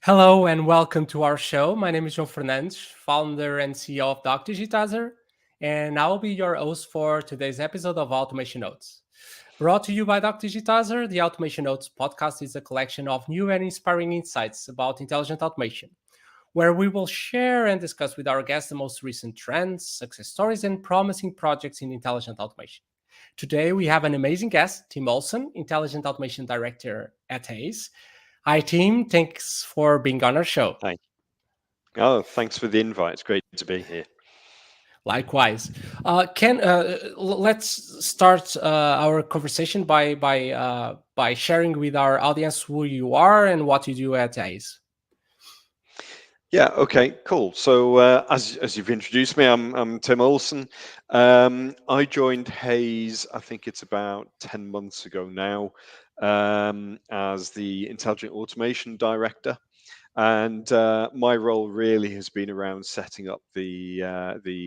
Hello and welcome to our show. My name is João Fernandes, founder and CEO of DocDigitizer, and I will be your host for today's episode of Automation Notes. Brought to you by DocDigitizer, the Automation Notes podcast is a collection of new and inspiring insights about intelligent automation, where we will share and discuss with our guests the most recent trends, success stories, and promising projects in intelligent automation. Today, we have an amazing guest, Tim Olsen, Intelligent Automation Director at Hayes. Hi, team. Thanks for being on our show. Hi. Oh, thanks for the invite. It's great to be here. Likewise. Let's start our conversation by sharing with our audience who you are and what you do at Hayes. Yeah. Okay. Cool. So as you've introduced me, I'm Tim Olsen. I joined Hayes. I think it's about 10 months ago now, as the Intelligent Automation Director. And my role really has been around setting up the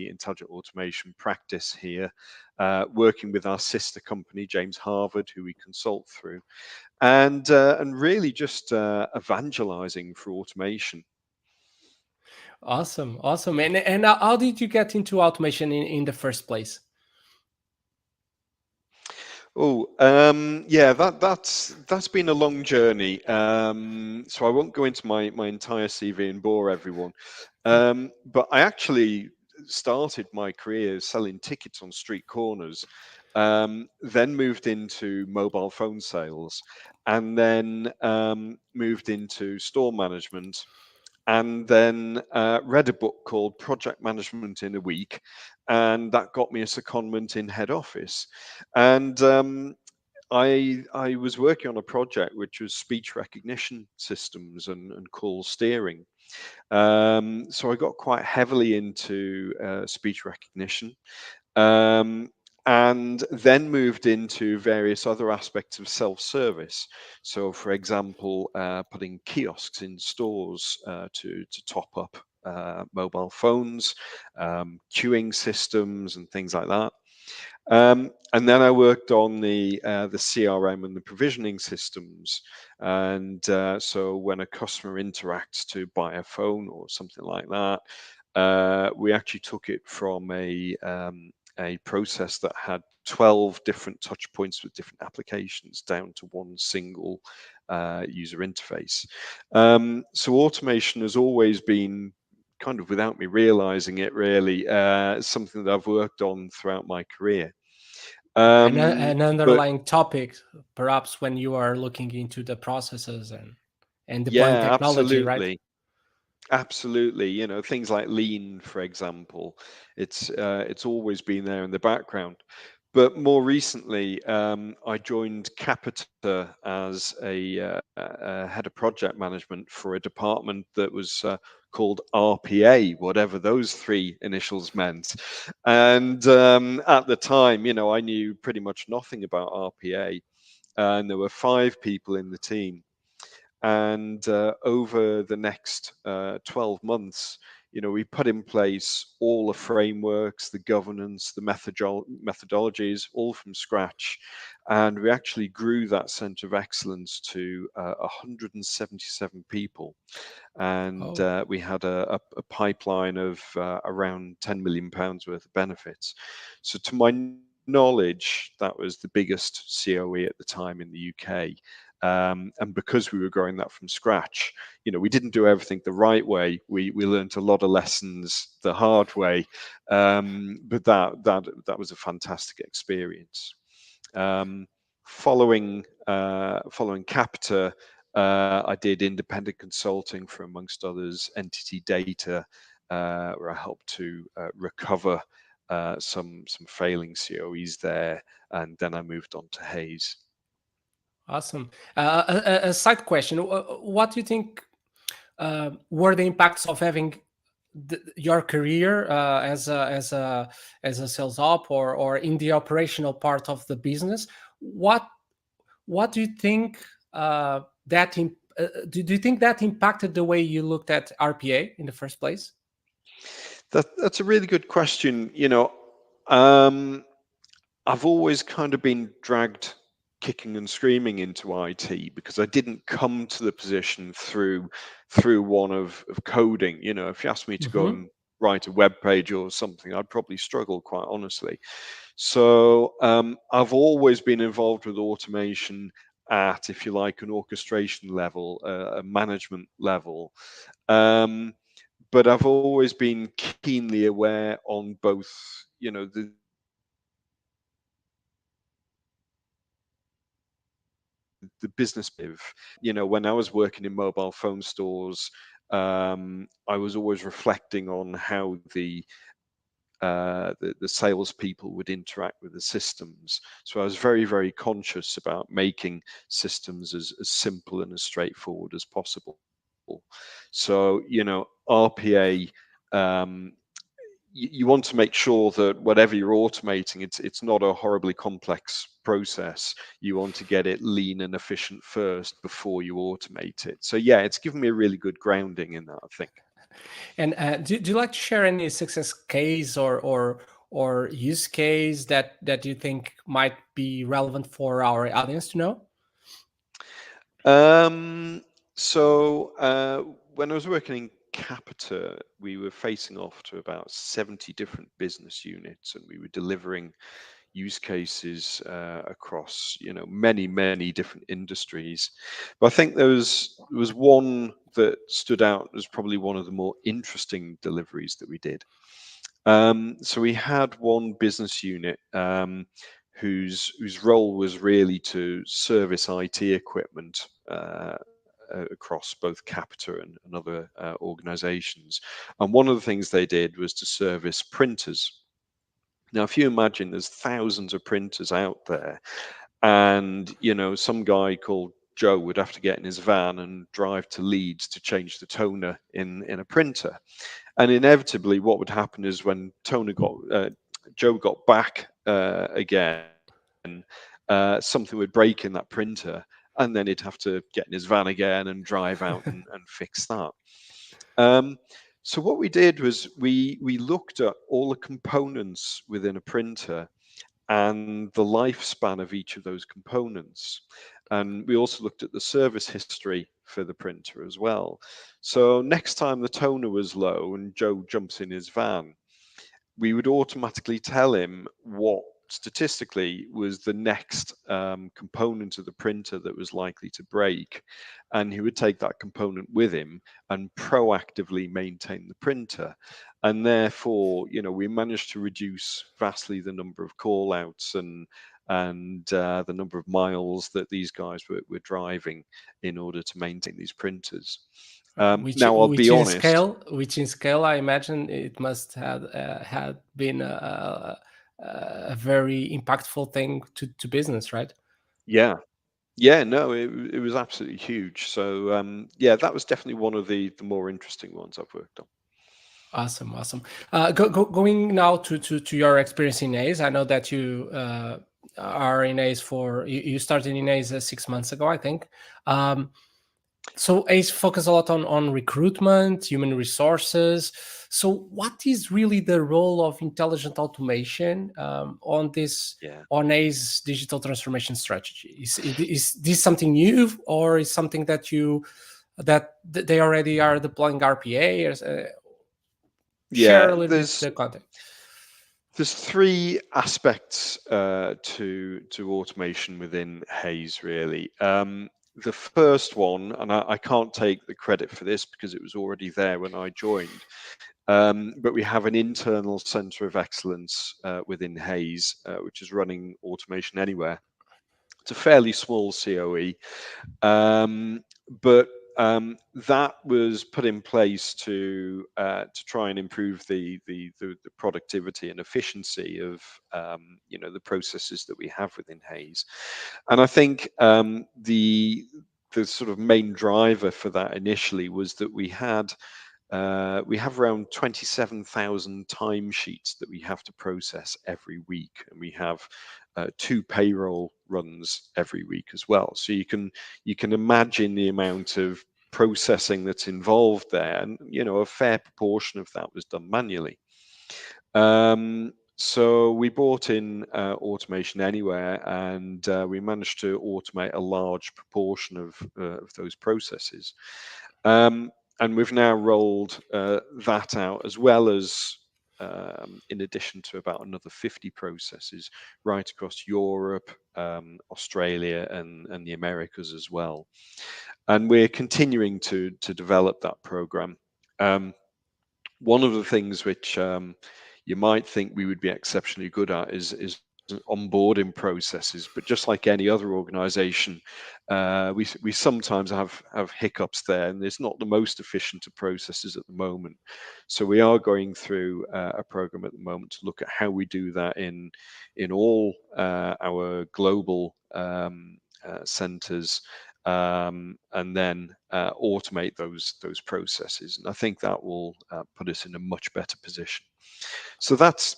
intelligent automation practice here, working with our sister company, James Harvard, who we consult through, and really just evangelizing for automation. Awesome. And how did you get into automation in the first place? Oh, yeah, that's been a long journey. So I won't go into my entire CV and bore everyone. But I actually started my career selling tickets on street corners, then moved into mobile phone sales, and then moved into store management, and then read a book called Project Management in a Week, and that got me a secondment in head office. And I was working on a project which was speech recognition systems and call steering. So I got quite heavily into speech recognition. And then moved into various other aspects of self-service. So, for example, putting kiosks in stores to top up mobile phones, queuing systems, and things like that. And then I worked on the CRM and the provisioning systems. And so when a customer interacts to buy a phone or something like that, we actually took it from a process that had 12 different touch points with different applications down to one single user interface. So automation has always been, kind of without me realizing it really, something that I've worked on throughout my career. An But underlying topic, perhaps when you are looking into the processes and deploying yeah, technology, right? absolutely. You know, things like lean, for example, it's always been there in the background. But more recently, I joined Capita as a head of project management for a department that was called RPA, whatever those three initials meant. And at the time, you know, I knew pretty much nothing about RPA, and there were 5 people in the team. And over the next 12 months, you know, we put in place all the frameworks, the governance, the methodologies, all from scratch. And we actually grew that center of excellence to 177 people. And Oh, we had a pipeline of around £10 million worth of benefits. So to my knowledge, that was the biggest COE at the time in the UK. And because we were growing that from scratch, you know, we didn't do everything the right way. We learned a lot of lessons the hard way, but that was a fantastic experience. Following Capita, I did independent consulting for, amongst others, Entity Data, where I helped to recover some failing COEs there, and then I moved on to Hayes. awesome. A side question: what do you think were the impacts of having your career as a sales op or in the operational part of the business? What do you think do you think that impacted the way you looked at RPA in the first place? That's a really good question. You know, I've always kind of been dragged kicking and screaming into IT because I didn't come to the position through one of coding. You know, if you asked me to go Hmm. and write a web page or something, I'd probably struggle, quite honestly. So I've always been involved with automation at, if you like, an orchestration level, a management level. Um, but I've always been keenly aware on both, you know, the business of, you know, when I was working in mobile phone stores, I was always reflecting on how the salespeople would interact with the systems. So I was very, very conscious about making systems as simple and as straightforward as possible. So, you know, RPA, um, you want to make sure that whatever you're automating, it's not a horribly complex process. You want to get it lean and efficient first before you automate it. So yeah, it's given me a really good grounding in that, I think. And do you like to share any success case or use case that you think might be relevant for our audience to know? Um, so when I was working in Capita, we were facing off to about 70 different business units, and we were delivering use cases across, you know, many different industries. But I think there was one that stood out as probably one of the more interesting deliveries that we did. So we had one business unit whose role was really to service IT equipment across both Capita and other organizations. And one of the things they did was to service printers. Now, if you imagine there's thousands of printers out there, and you know, some guy called Joe would have to get in his van and drive to Leeds to change the toner in a printer. And inevitably, what would happen is when Joe got back again, something would break in that printer, and then he'd have to get in his van again and drive out and fix that. Um, so what we did was we looked at all the components within a printer and the lifespan of each of those components. And we also looked at the service history for the printer as well. So next time the toner was low and Joe jumps in his van, we would automatically tell him what statistically was the next component of the printer that was likely to break. And he would take that component with him and proactively maintain the printer. And therefore, you know, we managed to reduce vastly the number of call outs and the number of miles that these guys were driving in order to maintain these printers. Which Now, I'll be honest. which in scale, I imagine it must have had been a very impactful thing to business, right? Yeah, yeah, no, it was absolutely huge. So yeah, that was definitely one of the more interesting ones I've worked on. Awesome, awesome. Going now to your experience in Ace, I know that you are in Ace you started in Ace 6 months ago, I think. Um, so Ace focus a lot on recruitment, human resources. So what is really the role of intelligent automation Yeah. on Ace digital transformation strategy? Is this something new, or is something that they already are deploying RPA? Or, share Yeah, a little bit the context. there's three aspects to automation within Hays, really. The first one, and I can't take the credit for this because it was already there when I joined, but we have an internal center of excellence within Hays, which is running automation anywhere. It's a fairly small COE, um, but that was put in place to try and improve the productivity and efficiency of you know, the processes that we have within Hays. And I think the sort of main driver for that initially was that we have around 27,000 timesheets that we have to process every week, and we have two payroll runs every week as well. So you can imagine the amount of processing that's involved there, and you know, a fair proportion of that was done manually. So we brought in Automation Anywhere, and we managed to automate a large proportion of those processes. And we've now rolled that out, as well as in addition to about another 50 processes right across Europe, Australia, and the Americas as well. And we're continuing to develop that program. One of the things which you might think we would be exceptionally good at is onboarding processes, but just like any other organization, we sometimes have hiccups there, and there's not the most efficient of processes at the moment. So we are going through a program at the moment to look at how we do that in all our global centers, and then automate those processes. And I think that will put us in a much better position. So that's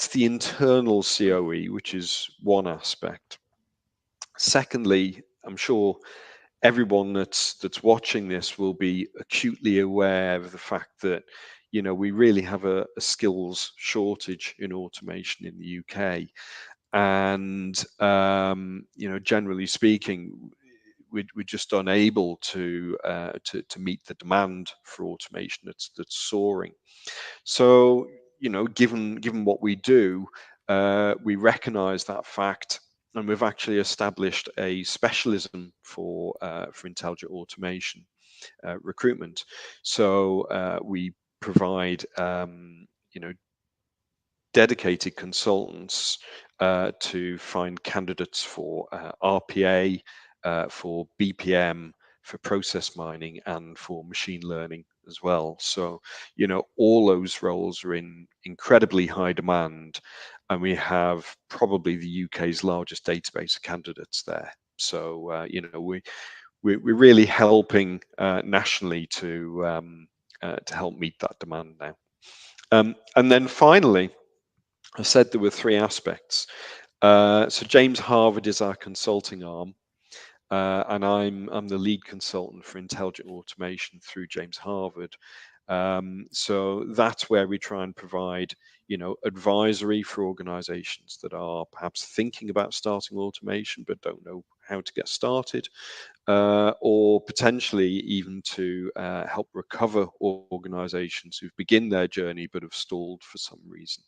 the internal COE, which is one aspect. Secondly, I'm sure everyone that's watching this will be acutely aware of the fact that we really have a skills shortage in automation in the UK, and generally speaking, we're just unable to meet the demand for automation that's soaring. So, given what we do, we recognise that fact, and we've actually established a specialism for intelligent automation recruitment. So we provide dedicated consultants to find candidates for RPA, for BPM, for process mining, and for machine learning as well. So, all those roles are in incredibly high demand, and we have probably the UK's largest database of candidates there. So, we're really helping nationally to help meet that demand now. And then finally, I said there were three aspects. So James Harvard is our consulting arm, and I'm the lead consultant for intelligent automation through James Harvard. So that's where we try and provide, advisory for organizations that are perhaps thinking about starting automation but don't know how to get started, or potentially even to help recover organizations who've begun their journey but have stalled for some reason.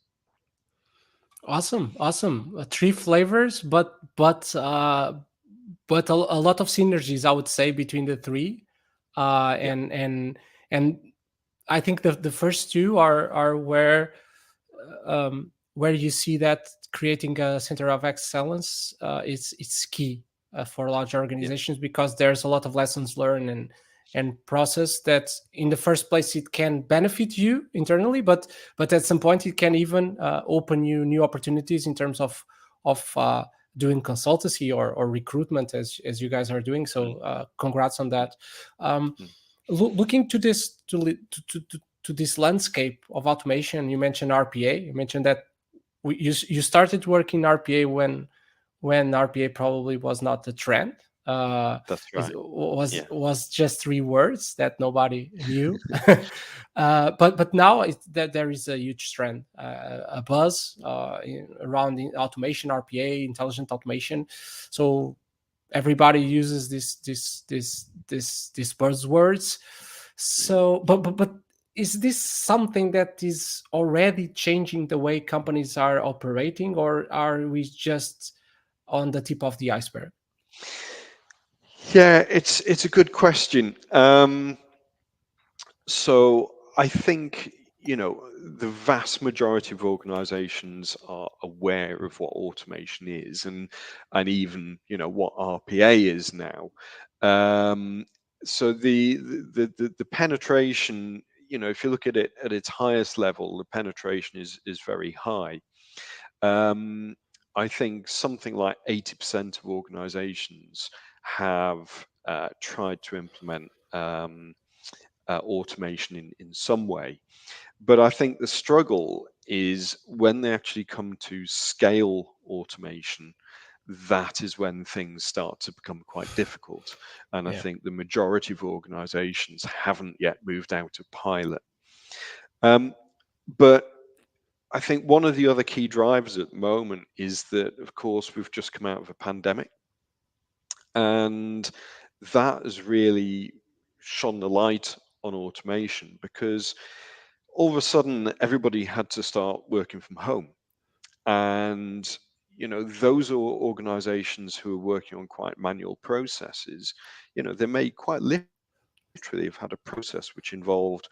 Awesome, awesome. Three flavors, but a lot of synergies, I would say, between the three. Uh, Yeah. and and and I think the first two are where you see that creating a center of excellence is it's key for large Yeah. organizations, because there's a lot of lessons learned and process that in the first place it can benefit you internally, but at some point it can even open you new opportunities in terms of doing consultancy or recruitment, as you guys are doing. Mm, So congrats on that. um, mm, Looking to this to this landscape of automation, you mentioned RPA. You mentioned that you started working RPA when RPA probably was not the trend. that's It right. Yeah. was just three words that nobody knew. But now that there is a huge trend, a buzz around automation, RPA, intelligent automation. So everybody uses these buzzwords. Mm. So but is this something that is already changing the way companies are operating, or are we just on the tip of the iceberg? Yeah, it's a good question. So I think, the vast majority of organizations are aware of what automation is, and even, what RPA is now. Um, so the penetration, if you look at it at its highest level, the penetration is very high. Um, I think something like 80% of organizations have tried to implement automation in some way. But I think the struggle is when they actually come to scale automation, that is when things start to become quite difficult. And I Yeah. think the majority of organizations haven't yet moved out of pilot. Um, but I think one of the other key drivers at the moment is that, of course, we've just come out of a pandemic, and that has really shone the light on automation because all of a sudden everybody had to start working from home. And those are organizations who are working on quite manual processes. They may quite literally have had a process which involved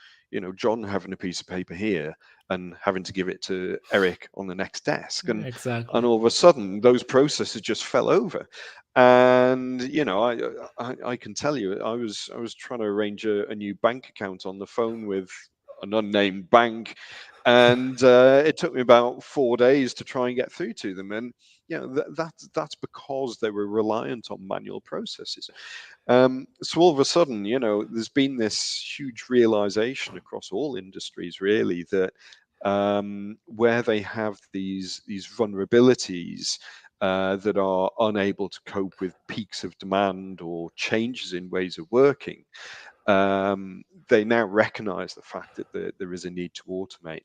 John having a piece of paper here and having to give it to Eric on the next desk, and all Exactly. of a sudden those processes just fell over. And I can tell you, I was trying to arrange a new bank account on the phone with an unnamed bank, and it took me about 4 days to try and get through to them. And that's because they were reliant on manual processes. So all of a sudden, there's been this huge realization across all industries, really, that where they have these vulnerabilities that are unable to cope with peaks of demand or changes in ways of working, they now recognize the fact that there is a need to automate.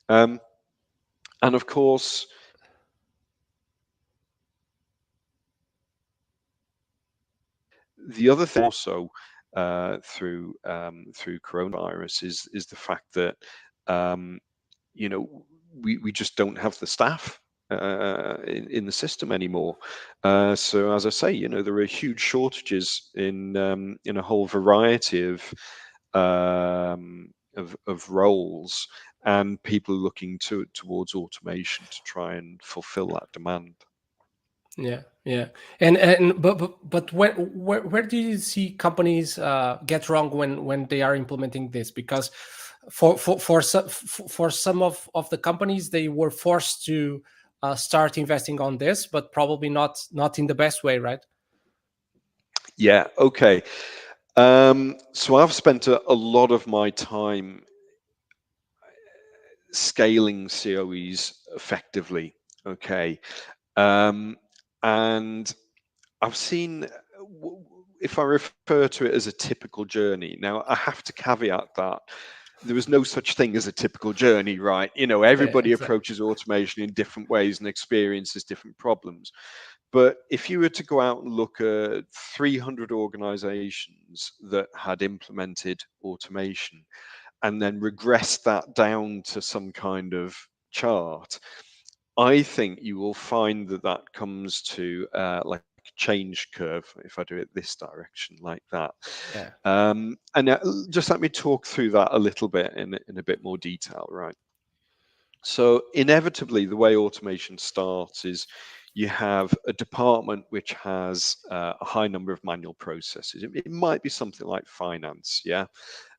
Um, and of course, the other thing also through coronavirus is the fact that um, you know we just don't have the staff in the system anymore. So as I say, there are huge shortages in a whole variety of roles, and people are looking towards automation to try and fulfill that demand. Yeah, yeah, and but where do you see companies get wrong when they are implementing this? Because for some of the companies, they were forced to start investing on this, but probably not in the best way, right? Yeah, okay. So I've spent a lot of my time scaling COEs effectively. Okay. Um, and I've seen, if I refer to it as a typical journey, now I have to caveat that there is no such thing as a typical journey, right? Yeah, Everybody exactly. approaches automation in different ways and experiences different problems. But if you were to go out and look at 300 organizations that had implemented automation and then regress that down to some kind of chart, I think you will find that that comes to like a change curve if I do it this direction like that. Yeah, And just let me talk through that a little bit in a bit more detail, right? So inevitably, the way automation starts is you have a department which has a high number of manual processes. It might be something like finance, yeah,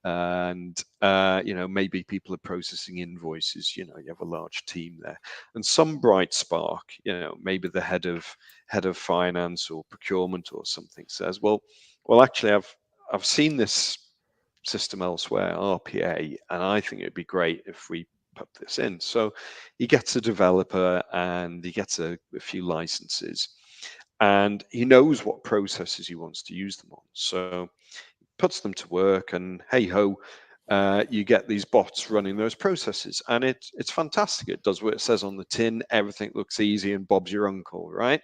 and maybe people are processing invoices. You have a large team there, and some bright spark, maybe the head of finance or procurement or something says, well, actually, I've seen this system elsewhere, RPA, and I think it'd be great if we put this in. So he gets a developer and he gets a few licenses, and he knows what processes he wants to use them on. So puts them to work, and hey ho, you get these bots running those processes, and it's fantastic. It does what it says on the tin. Everything looks easy, and Bob's your uncle, right?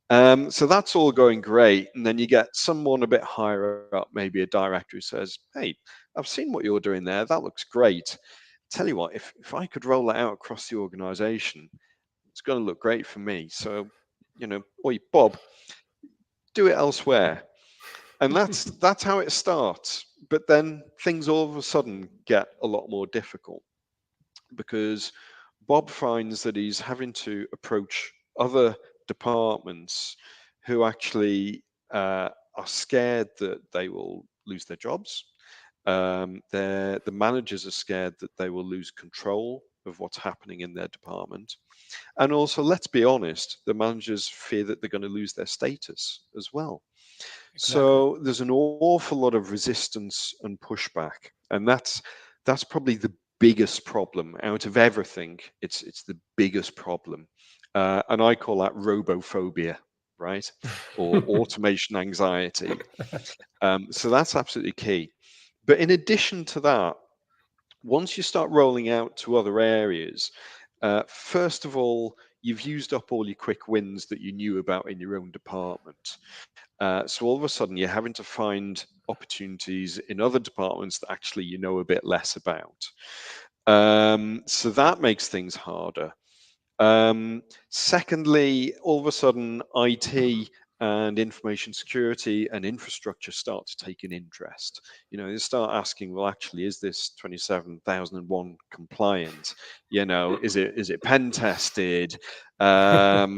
So that's all going great, and then you get someone a bit higher up, maybe a director, who says, "Hey, I've seen what you're doing there. That looks great. Tell you what, if I could roll that out across the organization, it's going to look great for me. So, oi, Bob, do it elsewhere." And that's how it starts. But then things all of a sudden get a lot more difficult because Bob finds that he's having to approach other departments who actually are scared that they will lose their jobs. The managers are scared that they will lose control of what's happening in their department. And also, let's be honest, the managers fear that they're going to lose their status as well. exactly. So there's an awful lot of resistance and pushback, and that's probably the biggest problem out of everything. It's the biggest problem, and I call that robophobia, right, or automation anxiety. So that's absolutely key. But in addition to that, Once you start rolling out to other areas, first of all, you've used up all your quick wins that you knew about in your own department. So all of a sudden, you're having to find opportunities in other departments that actually you know a bit less about. So that makes things harder. Secondly, all of a sudden, IT and information security and infrastructure start to take an interest. They start asking, well, actually, is this 27001 compliant? Is it pen tested? What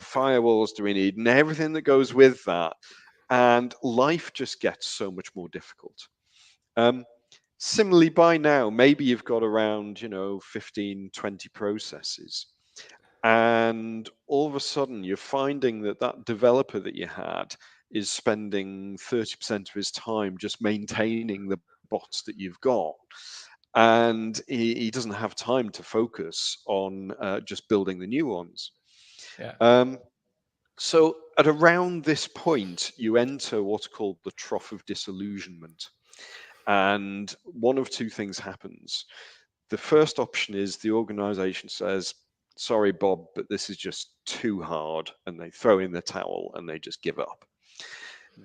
firewalls do we need? And everything that goes with that. And life just gets so much more difficult. Um, Similarly, by now, maybe you've got around, 15, 20 processes. And all of a sudden, you're finding that that developer that you had is spending 30% of his time just maintaining the bots that you've got. And he doesn't have time to focus on just building the new ones. Yeah, Um, so at around this point, you enter what's called the trough of disillusionment. And one of two things happens. The first option is the organization says, sorry, Bob, but this is just too hard. And they throw in the towel and they just give up.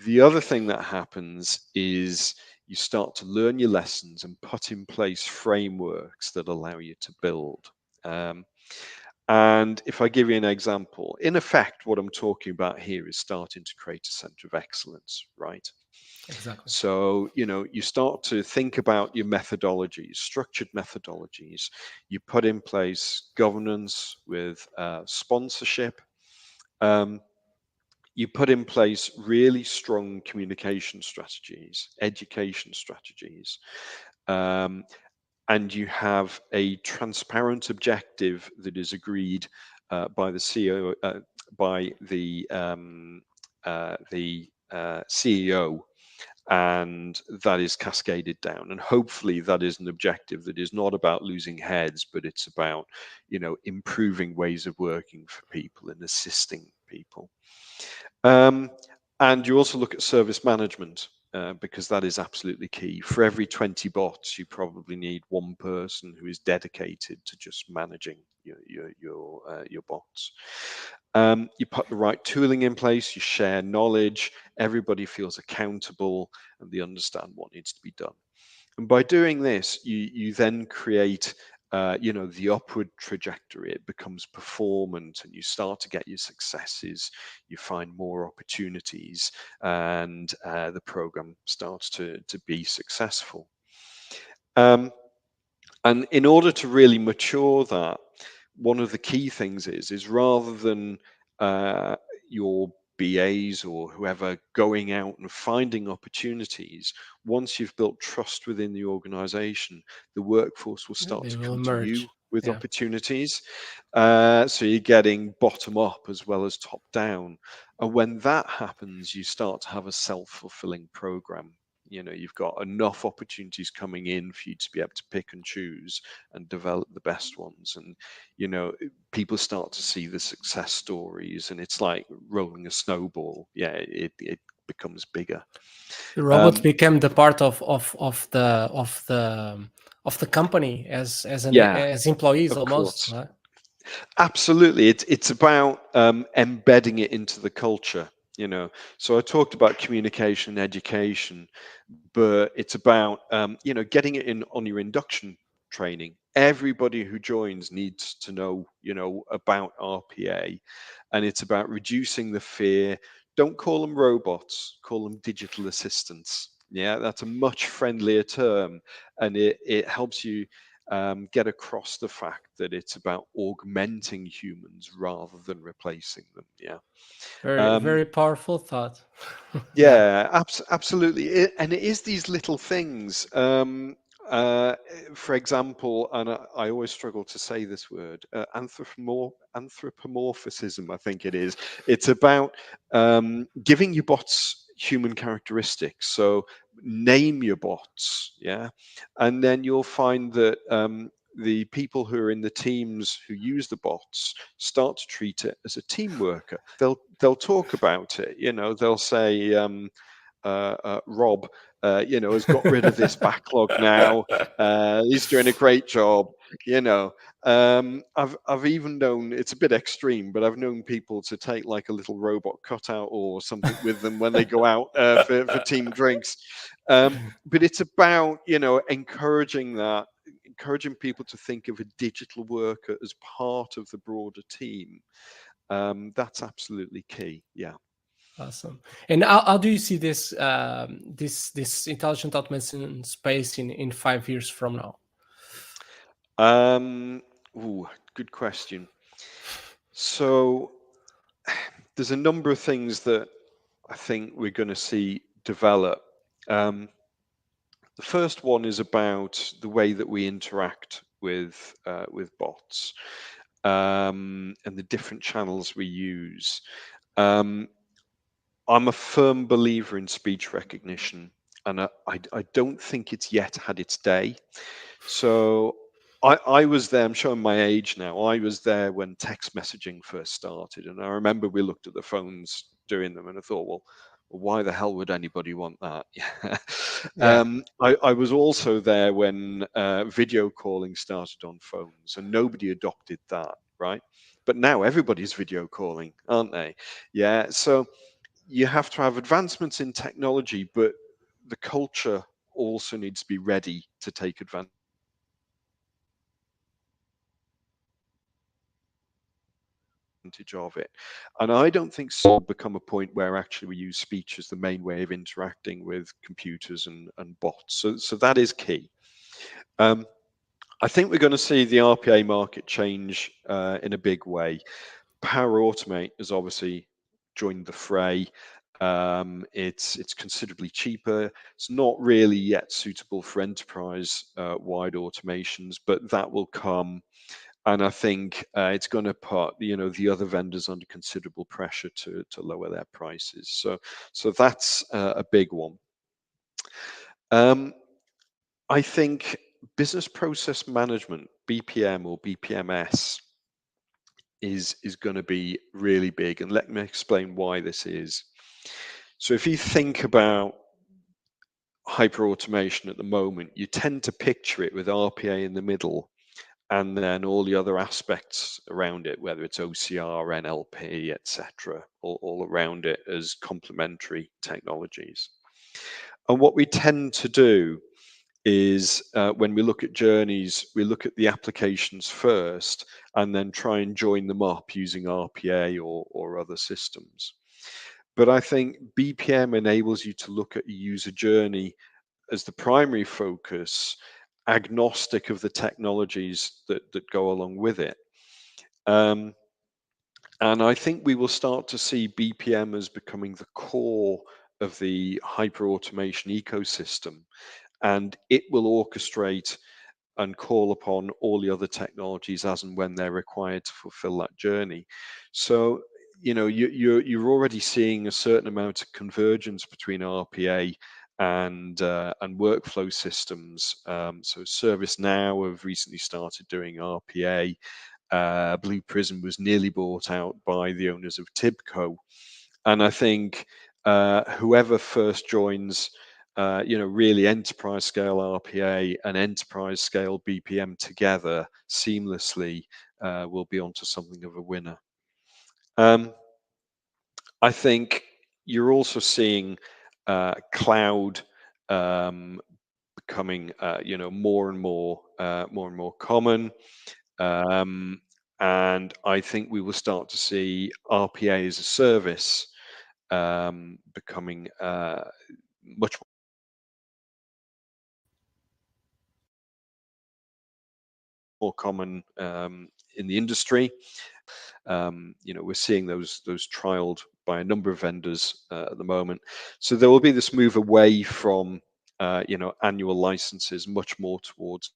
The other thing that happens is you start to learn your lessons and put in place frameworks that allow you to build. Um, and if I give you an example, in effect, what I'm talking about here is starting to create a center of excellence, right? exactly. So, you start to think about your methodologies, structured methodologies. You put in place governance with sponsorship. Um, you put in place really strong communication strategies, education strategies, um, and you have a transparent objective that is agreed by the CEO, by the CEO, and that is cascaded down. And hopefully that is an objective that is not about losing heads, but it's about improving ways of working for people and assisting people. um, and you also look at service management, because that is absolutely key. For every 20 bots, you probably need one person who is dedicated to just managing your bots. You put the right tooling in place, you share knowledge, everybody feels accountable, and they understand what needs to be done. And by doing this, you then create the upward trajectory. It becomes performant, and you start to get your successes. You find more opportunities, and the program starts to be successful. Um, and in order to really mature that, one of the key things is rather than uh, your BAs or whoever going out and finding opportunities, once you've built trust within the organization, the workforce will start They to will come to you emerge. with Yeah, opportunities. So you're getting bottom up as well as top down. And when that happens, you start to have a self-fulfilling program. You've got enough opportunities coming in for you to be able to pick and choose and develop the best ones. And people start to see the success stories, and it's like rolling a snowball. Yeah, it becomes bigger. the robots um, became the part of the company yeah, as employees of almost. course. Absolutely. It's about embedding it into the culture. So I talked about communication and education, but it's about getting it in on your induction training. Everybody who joins needs to know about RPA, and it's about reducing the fear. Don't call them robots, call them digital assistants. Yeah, that's a much friendlier term, and it helps you get across the fact that it's about augmenting humans rather than replacing them. Yeah. Very, Um, very powerful thought. Yeah, yeah, absolutely. And it is these little things. Uh, for example, and I always struggle to say this word, anthropomorphism, I think it is. It's about giving your bots human characteristics. So name your bots, yeah, and then you'll find that the people who are in the teams who use the bots start to treat it as a team worker. They'll talk about it. They'll say, Rob, has got rid of this backlog now. He's doing a great job. You know, I've even known, it's a bit extreme, but I've known people to take like a little robot cutout or something with them when they go out for team drinks. But it's about encouraging people to think of a digital worker as part of the broader team. That's absolutely key. Yeah. Awesome. And how do you see this this intelligent automation space in 5 years from now? Um, Good question. So there's a number of things that I think we're going to see develop. Um, the first one is about the way that we interact with bots, and the different channels we use. Um, I'm a firm believer in speech recognition, and I don't think it's yet had its day. So I was there, I'm showing my age now. I was there when text messaging first started. And I remember we looked at the phones doing them and I thought, well, why the hell would anybody want that? Yeah. Yeah. I was also there when video calling started on phones and nobody adopted that, right? But now everybody's video calling, aren't they? Yeah. So you have to have advancements in technology, but the culture also needs to be ready to take advantage of it. And I don't think so will become a point where actually we use speech as the main way of interacting with computers and bots. So that is key. Um, I think we're going to see the RPA market change in a big way. Power Automate has obviously joined the fray. It's considerably cheaper. It's not really yet suitable for enterprise wide automations, but that will come. And I think it's going to put the other vendors under considerable pressure to lower their prices. So that's a big one. I think business process management, BPM or BPMS, is going to be really big. And let me explain why this is. So if you think about hyper automation at the moment, you tend to picture it with RPA in the middle and then all the other aspects around it, whether it's OCR, NLP, etc., all around it as complementary technologies. And what we tend to do is when we look at journeys, we look at the applications first and then try and join them up using RPA or other systems. But I think BPM enables you to look at a user journey as the primary focus, agnostic of the technologies that go along with it. Um, and I think we will start to see BPM as becoming the core of the hyper automation ecosystem, and it will orchestrate and call upon all the other technologies as and when they're required to fulfill that journey. So, you're already seeing a certain amount of convergence between RPA and workflow systems. So ServiceNow have recently started doing RPA. Blue Prism was nearly bought out by the owners of Tibco, and I think whoever first joins really enterprise scale RPA and enterprise scale BPM together seamlessly will be onto something of a winner. I think you're also seeing cloud becoming more and more common. And I think we will start to see RPA as a service becoming much more common in the industry. We're seeing those trialed by a number of vendors at the moment. So there will be this move away from annual licenses, much more towards.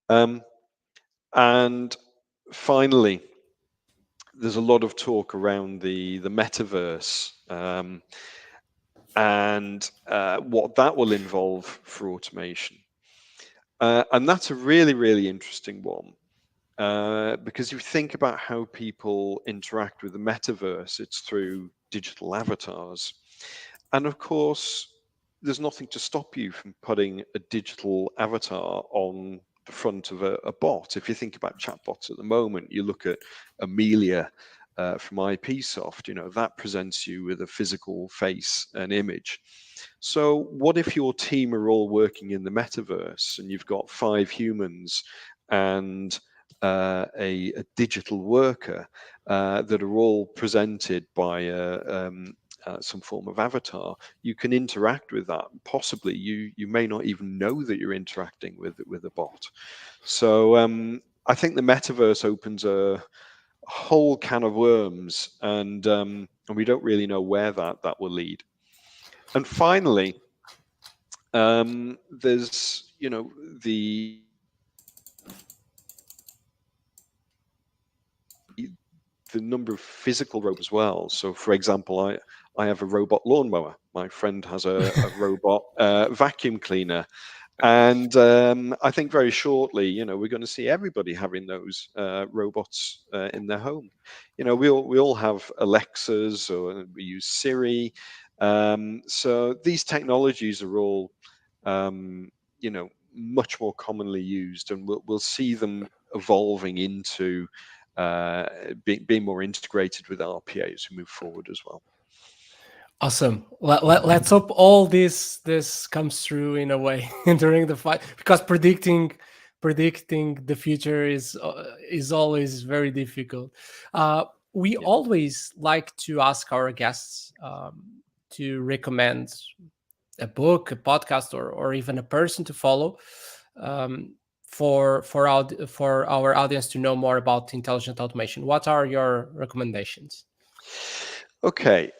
And finally, there's a lot of talk around the metaverse and what that will involve for automation. And that's a really, really interesting one. Because if you think about how people interact with the metaverse, it's through digital avatars. And of course, there's nothing to stop you from putting a digital avatar on the front of a bot. If you think about chatbots at the moment, you look at Amelia from IPsoft, that presents you with a physical face and image. So what if your team are all working in the metaverse and you've got 5 humans and a digital worker that are all presented by some form of avatar? You can interact with that. Possibly, you may not even know that you're interacting with a bot. So I think the metaverse opens a whole can of worms, and we don't really know where that will lead. And finally, there's the number of physical robots as well. So, for example, I have a robot lawnmower. My friend has a robot vacuum cleaner. And I think very shortly, we're going to see everybody having those robots in their home. We all have Alexas, or we use Siri. So these technologies are all, much more commonly used, and we'll see them evolving into being more integrated with RPA as we move forward as well. Awesome. Let's hope all this comes true in a way during the fight, because predicting the future is always very difficult. We Yeah. always like to ask our guests to recommend a book, a podcast, or even a person to follow, for our audience to know more about intelligent automation. What are your recommendations? Okay.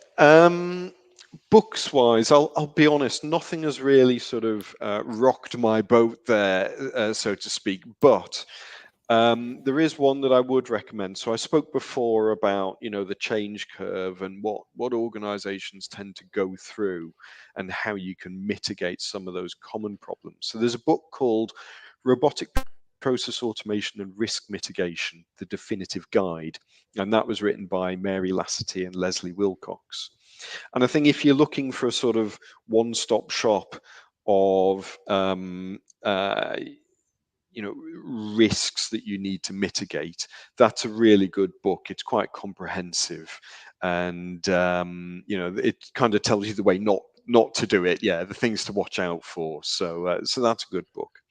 Books wise, I'll be honest, nothing has really sort of rocked my boat there, so to speak. But there is one that I would recommend. So I spoke before about the change curve and what organizations tend to go through and how you can mitigate some of those common problems. So there's a book called Robotic Process Automation and Risk Mitigation: The Definitive Guide, and that was written by Mary Lassity and Leslie Wilcox. And I think if you're looking for a sort of one-stop shop of risks that you need to mitigate, that's a really good book. It's quite comprehensive, and it kind of tells you the way not to do it. Yeah, the things to watch out for. So that's a good book.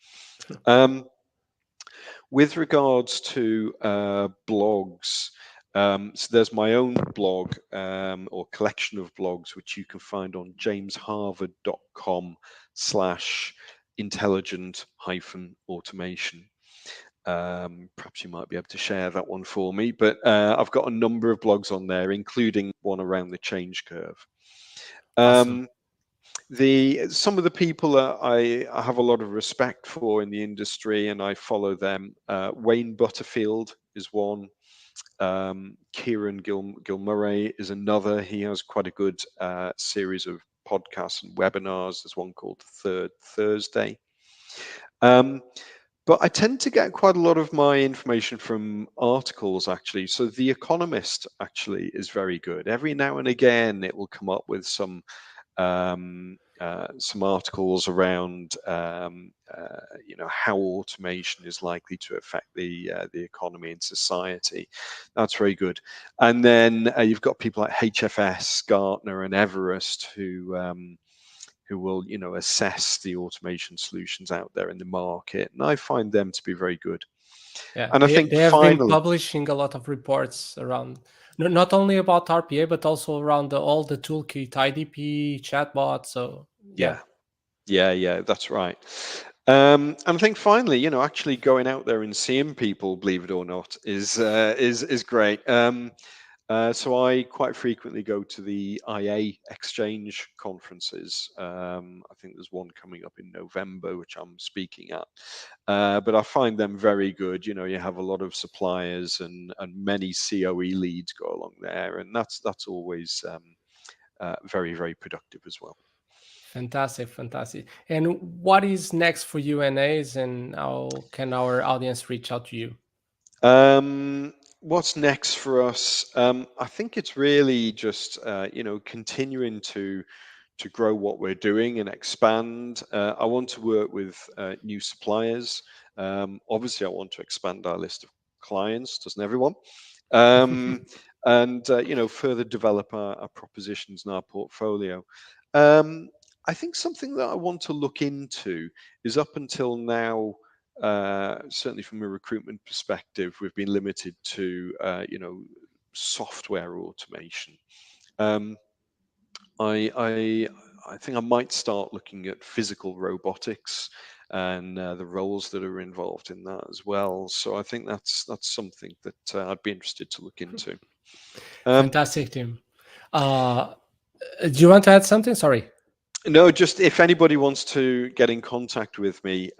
Um, with regards to blogs, so there's my own blog, or collection of blogs, which you can find on jamesharvard.com/intelligent automation. Perhaps you might be able to share that one for me, but I've got a number of blogs on there, including one around the change curve. Awesome. Some of the people that I have a lot of respect for in the industry, and I follow them. Wayne Butterfield is one. Kieran Gilmurray is another. He has quite a good series of podcasts and webinars. There's one called Third Thursday. But I tend to get quite a lot of my information from articles, actually. So The Economist actually is very good. Every now and again, it will come up with some articles around how automation is likely to affect the economy and society. That's very good. And then you've got people like HFS, Gartner, and Everest who will assess the automation solutions out there in the market, and I find them to be very good. Yeah, And I think they have been finally, publishing a lot of reports around, not only about RPA, but also around all the toolkit, IDP, chatbot. So yeah, yeah, yeah, that's right. And I think finally, actually going out there and seeing people, believe it or not, is great. So I quite frequently go to the IA Exchange conferences. I think there's one coming up in November, which I'm speaking at. But I find them very good. You have a lot of suppliers and many COE leads go along there, and that's always very, very productive as well. fantastic, fantastic. And what is next for UNAs, and how can our audience reach out to you? What's next for us? I think it's really just continuing to grow what we're doing and expand. I want to work with new suppliers. Obviously, I want to expand our list of clients. Doesn't everyone? Um, and further develop our propositions and our portfolio. Um, I think something that I want to look into is up until now. Certainly, from a recruitment perspective, we've been limited to software automation. Um, I think I might start looking at physical robotics and the roles that are involved in that as well. So I think that's something that I'd be interested to look into. Um, Fantastic, Tim. Uh, do you want to add something? Sorry. no, just if anybody wants to get in contact with me,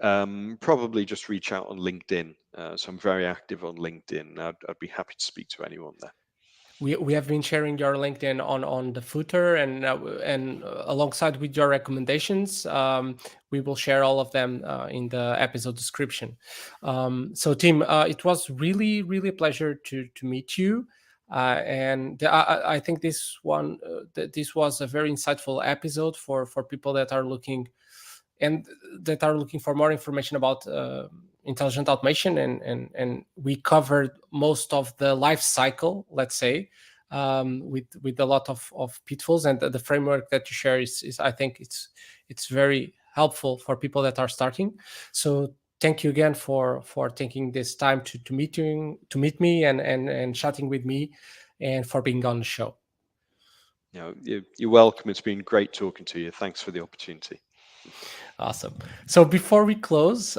probably just reach out on LinkedIn. So I'm very active on LinkedIn. I'd be happy to speak to anyone there. We have been sharing your LinkedIn on the footer, and alongside with your recommendations, we will share all of them in the episode description. So, Tim, it was really a pleasure to meet you, I think this was a very insightful episode for people that are looking and that are looking for more information about intelligent automation, and we covered most of the life cycle, let's say, with a lot of pitfalls, and the framework that you share is I think it's very helpful for people that are starting. So thank you again for taking this time to meet me and chatting with me, and for being on the show. You're welcome. It's been great talking to you. Thanks for the opportunity. Awesome. So before we close,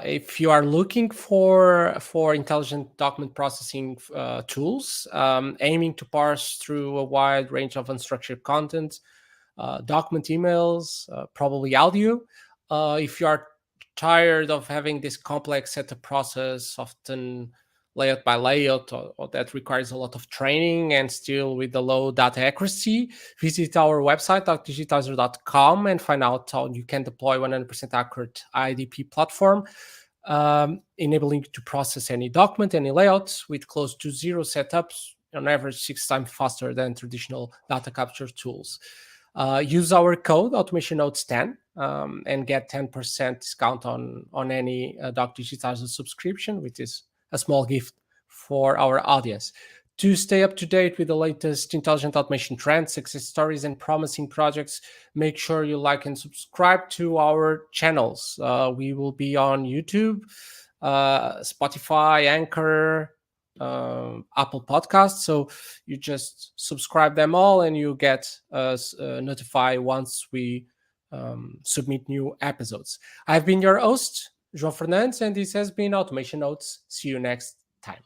if you are looking for intelligent document processing tools, aiming to parse through a wide range of unstructured content, document emails, probably audio. If you are tired of having this complex setup process, often layout by layout, or that requires a lot of training and still with the low data accuracy, visit our website, docdigitizer.com, and find out how you can deploy 100% accurate IDP platform, enabling you to process any document, any layouts with close to zero setups, on average 6 times faster than traditional data capture tools. Use our code Automation Notes 10 and get 10% discount on any DocDigitizer subscription, which is a small gift for our audience. To stay up to date with the latest intelligent automation trends, success stories, and promising projects, make sure you like and subscribe to our channels. We will be on YouTube, Spotify, Anchor, Apple Podcasts. So you just subscribe them all, and you get us notified once we submit new episodes. I've been your host, João Fernandes, and this has been Automation Notes. See you next time.